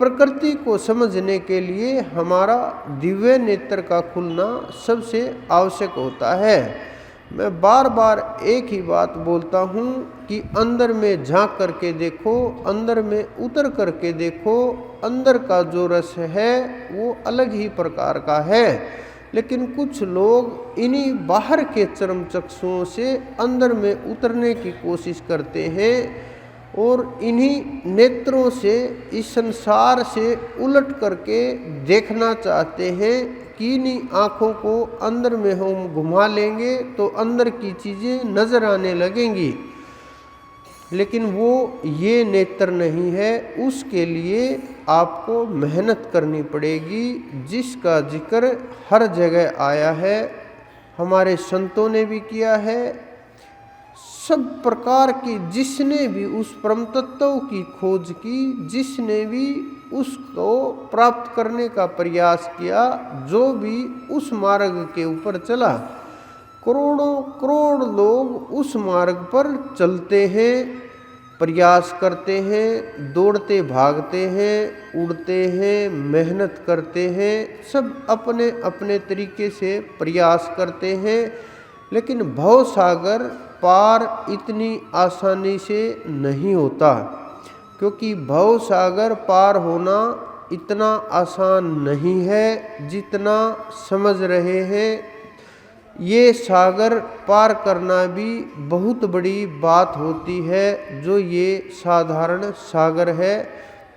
प्रकृति को समझने के लिए हमारा दिव्य नेत्र का खुलना सबसे आवश्यक होता है। मैं बार बार एक ही बात बोलता हूँ कि अंदर में झांक करके देखो, अंदर में उतर करके देखो। अंदर का जो रस है वो अलग ही प्रकार का है, लेकिन कुछ लोग इन्हीं बाहर के चर्म चक्षुओं से अंदर में उतरने की कोशिश करते हैं और इन्हीं नेत्रों से इस संसार से उलट करके देखना चाहते हैं कि इन्हीं आँखों को अंदर में हम घुमा लेंगे तो अंदर की चीज़ें नज़र आने लगेंगी। लेकिन वो ये नेत्र नहीं है, उसके लिए आपको मेहनत करनी पड़ेगी, जिसका जिक्र हर जगह आया है, हमारे संतों ने भी किया है। सब प्रकार की जिसने भी उस परम तत्व की खोज की, जिसने भी उसको प्राप्त करने का प्रयास किया, जो भी उस मार्ग के ऊपर चला, करोड़ों करोड़ लोग उस मार्ग पर चलते हैं, प्रयास करते हैं, दौड़ते भागते हैं, उड़ते हैं, मेहनत करते हैं, सब अपने अपने तरीके से प्रयास करते हैं। लेकिन भव सागर पार इतनी आसानी से नहीं होता, क्योंकि भव सागर पार होना इतना आसान नहीं है जितना समझ रहे हैं। ये सागर पार करना भी बहुत बड़ी बात होती है। जो ये साधारण सागर है,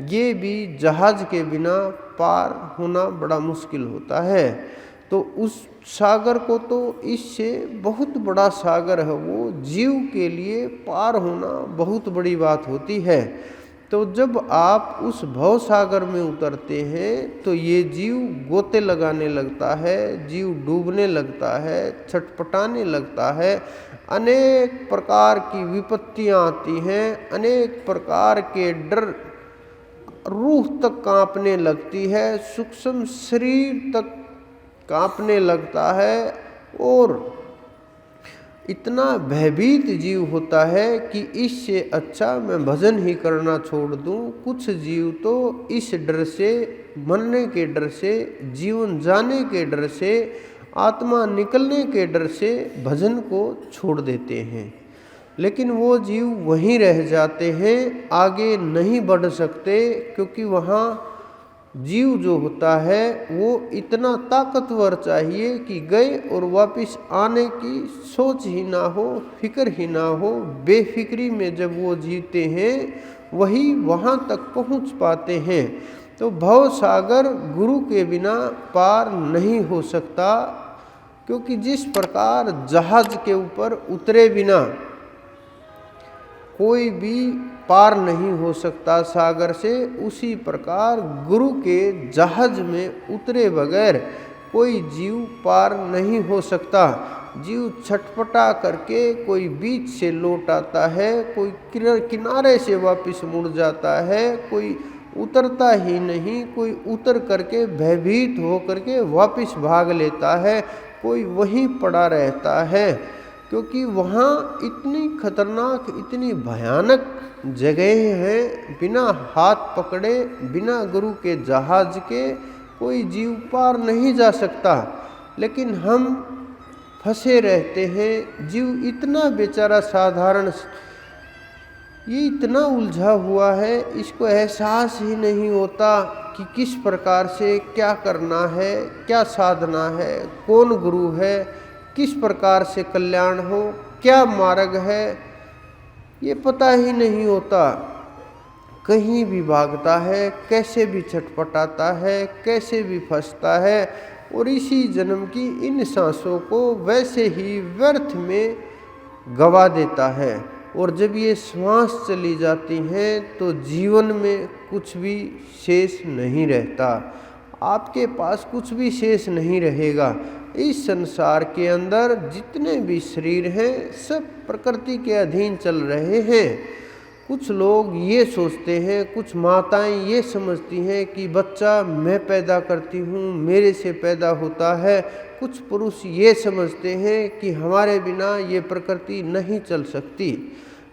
ये भी जहाज के बिना पार होना बड़ा मुश्किल होता है। तो उस सागर को तो इससे बहुत बड़ा सागर है, वो जीव के लिए पार होना बहुत बड़ी बात होती है। तो जब आप उस भव सागर में उतरते हैं तो ये जीव गोते लगाने लगता है, जीव डूबने लगता है, छटपटाने लगता है, अनेक प्रकार की विपत्तियां आती हैं, अनेक प्रकार के डर, रूह तक कांपने लगती है, सूक्ष्म शरीर तक कांपने लगता है और इतना भयभीत जीव होता है कि इससे अच्छा मैं भजन ही करना छोड़ दूं। कुछ जीव तो इस डर से, मरने के डर से, जीवन जाने के डर से, आत्मा निकलने के डर से भजन को छोड़ देते हैं। लेकिन वो जीव वहीं रह जाते हैं, आगे नहीं बढ़ सकते, क्योंकि वहाँ जीव जो होता है वो इतना ताकतवर चाहिए कि गए और वापस आने की सोच ही ना हो, फिक्र ही ना हो। बेफिक्री में जब वो जीते हैं वही वहाँ तक पहुँच पाते हैं। तो भव सागर गुरु के बिना पार नहीं हो सकता, क्योंकि जिस प्रकार जहाज के ऊपर उतरे बिना कोई भी पार नहीं हो सकता सागर से, उसी प्रकार गुरु के जहाज में उतरे बगैर कोई जीव पार नहीं हो सकता। जीव छटपटा करके कोई बीच से लौट आता है, कोई किनारे से वापस मुड़ जाता है, कोई उतरता ही नहीं, कोई उतर करके भयभीत हो करके वापस भाग लेता है, कोई वहीं पड़ा रहता है। क्योंकि वहाँ इतनी खतरनाक, इतनी भयानक जगह है, बिना हाथ पकड़े, बिना गुरु के जहाज के कोई जीव पार नहीं जा सकता। लेकिन हम फंसे रहते हैं। जीव इतना बेचारा साधारण, ये इतना उलझा हुआ है, इसको एहसास ही नहीं होता कि किस प्रकार से क्या करना है, क्या साधना है, कौन गुरु है, किस प्रकार से कल्याण हो, क्या मार्ग है, ये पता ही नहीं होता। कहीं भी भागता है, कैसे भी छटपटाता है, कैसे भी फंसता है और इसी जन्म की इन सांसों को वैसे ही व्यर्थ में गवा देता है। और जब ये श्वास चली जाती हैं तो जीवन में कुछ भी शेष नहीं रहता, आपके पास कुछ भी शेष नहीं रहेगा। इस संसार के अंदर जितने भी शरीर हैं सब प्रकृति के अधीन चल रहे हैं। कुछ लोग ये सोचते हैं, कुछ माताएं ये समझती हैं कि बच्चा मैं पैदा करती हूँ, मेरे से पैदा होता है। कुछ पुरुष ये समझते हैं कि हमारे बिना ये प्रकृति नहीं चल सकती।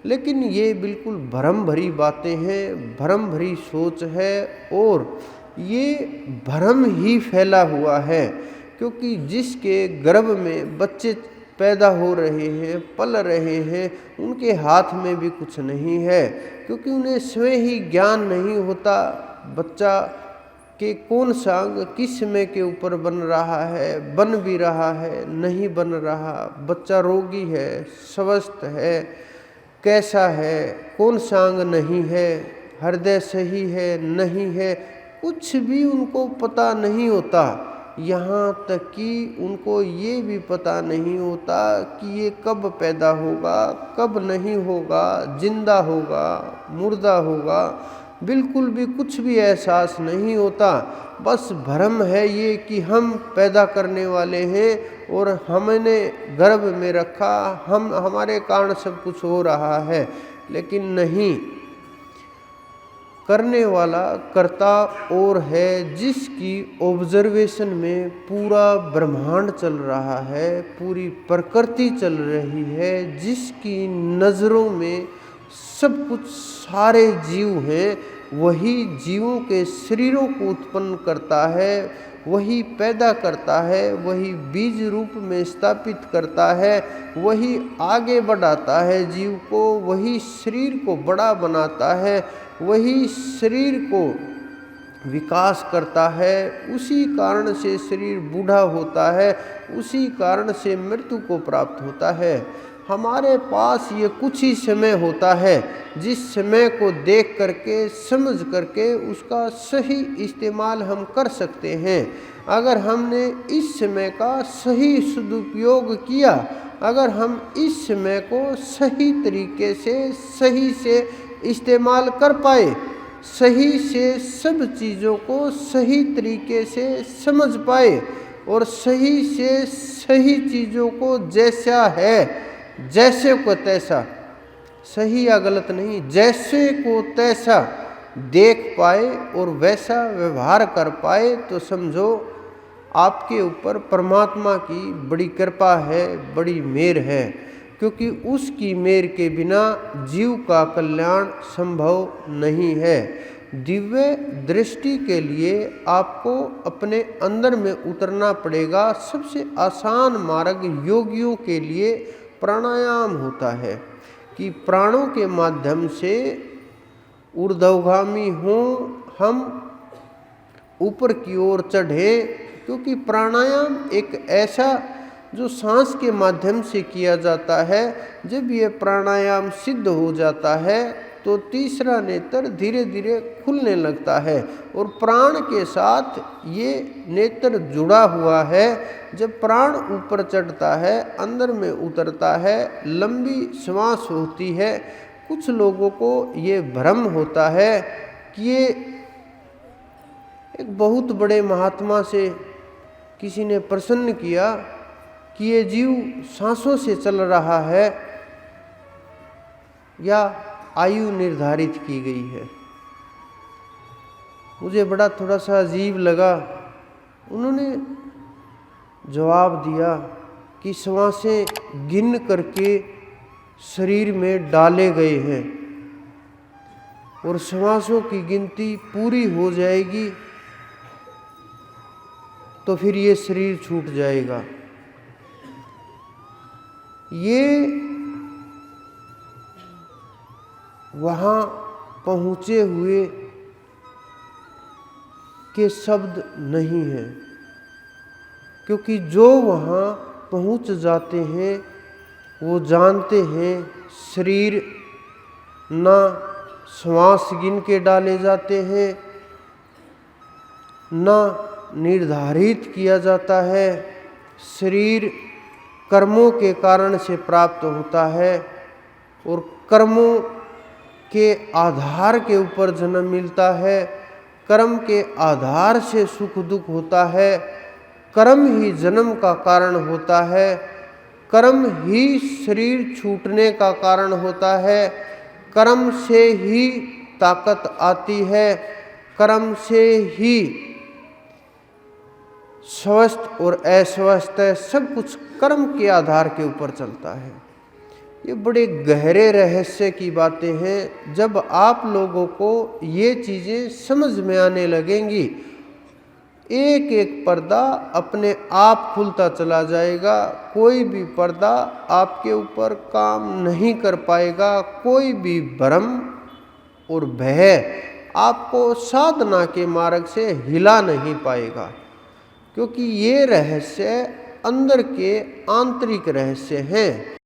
लेकिन ये बिल्कुल भ्रम भरी बातें हैं, भ्रम भरी सोच है और ये भ्रम ही फैला हुआ है। क्योंकि जिसके गर्भ में बच्चे पैदा हो रहे हैं, पल रहे हैं, उनके हाथ में भी कुछ नहीं है, क्योंकि उन्हें स्वयं ही ज्ञान नहीं होता बच्चा कि कौन सा अंग किस समय के ऊपर बन रहा है, बन भी रहा है, नहीं बन रहा, बच्चा रोगी है, स्वस्थ है, कैसा है, कौन सा अंग नहीं है, हृदय सही है, नहीं है, कुछ भी उनको पता नहीं होता। यहाँ तक कि उनको ये भी पता नहीं होता कि ये कब पैदा होगा, कब नहीं होगा, जिंदा होगा, मुर्दा होगा, बिल्कुल भी कुछ भी एहसास नहीं होता। बस भ्रम है ये कि हम पैदा करने वाले हैं और हमने गर्भ में रखा, हमारे कारण सब कुछ हो रहा है, लेकिन नहीं, करने वाला कर्ता और है, जिसकी ऑब्जर्वेशन में पूरा ब्रह्मांड चल रहा है, पूरी प्रकृति चल रही है, जिसकी नज़रों में सब कुछ सारे जीव हैं, वही जीवों के शरीरों को उत्पन्न करता है, वही पैदा करता है, वही बीज रूप में स्थापित करता है, वही आगे बढ़ाता है जीव को, वही शरीर को बड़ा बनाता है, वही शरीर को विकास करता है। उसी कारण से शरीर बूढ़ा होता है, उसी कारण से मृत्यु को प्राप्त होता है। हमारे पास ये कुछ ही समय होता है, जिस समय को देख करके, समझ करके उसका सही इस्तेमाल हम कर सकते हैं। अगर हमने इस समय का सही सदुपयोग किया, अगर हम इस समय को सही तरीके से, सही से इस्तेमाल कर पाए, सही से सब चीज़ों को सही तरीके से समझ पाए और सही से सही चीज़ों को जैसा है, जैसे को तैसा, सही या गलत नहीं, जैसे को तैसा देख पाए और वैसा व्यवहार कर पाए, तो समझो आपके ऊपर परमात्मा की बड़ी कृपा है, बड़ी मेहर है। क्योंकि उसकी मेहर के बिना जीव का कल्याण संभव नहीं है। दिव्य दृष्टि के लिए आपको अपने अंदर में उतरना पड़ेगा। सबसे आसान मार्ग योगियों के लिए प्राणायाम होता है कि प्राणों के माध्यम से ऊर्ध्वगामी हों, हम ऊपर की ओर चढ़ें। क्योंकि प्राणायाम एक ऐसा जो सांस के माध्यम से किया जाता है, जब ये प्राणायाम सिद्ध हो जाता है तो तीसरा नेत्र धीरे धीरे खुलने लगता है और प्राण के साथ ये नेत्र जुड़ा हुआ है। जब प्राण ऊपर चढ़ता है, अंदर में उतरता है, लंबी श्वास होती है। कुछ लोगों को ये भ्रम होता है कि ये एक बहुत बड़े महात्मा से किसी ने प्रश्न किया कि ये जीव सांसों से चल रहा है या आयु निर्धारित की गई है। मुझे बड़ा थोड़ा सा अजीब लगा। उन्होंने जवाब दिया कि श्वासें गिन करके शरीर में डाले गए हैं और श्वासों की गिनती पूरी हो जाएगी तो फिर ये शरीर छूट जाएगा। ये वहाँ पहुँचे हुए के शब्द नहीं हैं, क्योंकि जो वहाँ पहुँच जाते हैं वो जानते हैं शरीर ना श्वास गिन के डाले जाते हैं, ना निर्धारित किया जाता है। शरीर कर्मों के कारण से प्राप्त होता है और कर्मों के आधार के ऊपर जन्म मिलता है। कर्म के आधार से सुख दुख होता है। कर्म ही जन्म का कारण होता है। कर्म ही शरीर छूटने का कारण होता है। कर्म से ही ताकत आती है। कर्म से ही स्वस्थ और अस्वस्थ है, सब कुछ कर्म के आधार के ऊपर चलता है। ये बड़े गहरे रहस्य की बातें हैं। जब आप लोगों को ये चीज़ें समझ में आने लगेंगी, एक एक पर्दा अपने आप खुलता चला जाएगा। कोई भी पर्दा आपके ऊपर काम नहीं कर पाएगा। कोई भी भ्रम और भय आपको साधना के मार्ग से हिला नहीं पाएगा, क्योंकि ये रहस्य अंदर के आंतरिक रहस्य हैं।